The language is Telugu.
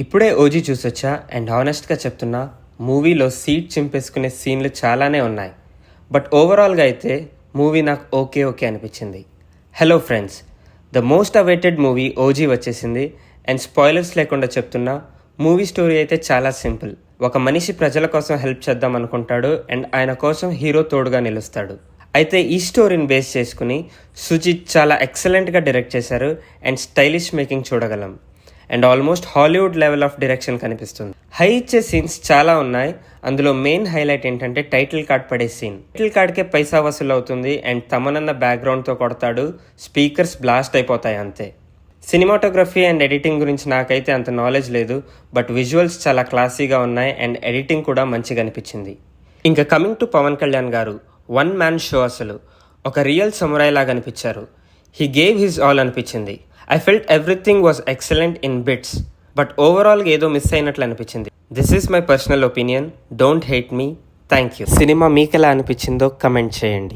ఇప్పుడే ఓజీ చూసొచ్చా అండ్ హానెస్ట్గా చెప్తున్నా, మూవీలో సీట్ చింపేసుకునే సీన్లు చాలానే ఉన్నాయి. బట్ ఓవరాల్గా అయితే మూవీ నాకు ఓకే అనిపించింది. Hello friends, the most awaited movie OG వచ్చేసింది. అండ్ స్పాయిలర్స్ లేకుండా చెప్తున్నా, మూవీ స్టోరీ అయితే చాలా సింపుల్. ఒక మనిషి ప్రజల కోసం హెల్ప్ చేద్దాం అనుకుంటాడు అండ్ ఆయన కోసం హీరో తోడుగా నిలుస్తాడు. అయితే ఈ స్టోరీని బేస్ చేసుకుని సుజిత్ చాలా ఎక్సలెంట్గా డైరెక్ట్ చేశారు అండ్ స్టైలిష్ మేకింగ్ చూడగలం. And almost Hollywood level of direction కనిపిస్తుంది. హై ఇచ్చే సీన్స్ చాలా ఉన్నాయి. అందులో మెయిన్ హైలైట్ ఏంటంటే టైటిల్ కార్డ్ పడే సీన్. టైటిల్ కార్డ్కే పైసా వసూలు అవుతుంది అండ్ తమనన్న బ్యాక్గ్రౌండ్తో కొడతాడు, స్పీకర్స్ బ్లాస్ట్ అయిపోతాయి అంతే. సినిమాటోగ్రఫీ అండ్ ఎడిటింగ్ గురించి నాకైతే అంత నాలెడ్జ్ లేదు, బట్ విజువల్స్ చాలా క్లాసీగా ఉన్నాయి అండ్ ఎడిటింగ్ కూడా మంచిగా అనిపించింది. ఇంకా కమింగ్ టు పవన్ కళ్యాణ్ గారు, వన్ మ్యాన్ షో. అసలు ఒక రియల్ సమురాయ్ లాగా అనిపించారు. హీ గేవ్ హిజ్ ఆల్ అనిపించింది. I felt everything was excellent in bits, but ఓవరాల్గా ఏదో మిస్ అయినట్లు అనిపించింది. This is my personal opinion, don't hate me. Thank you. Cinema మీకు ఎలా అనిపించిందో కమెంట్ చేయండి.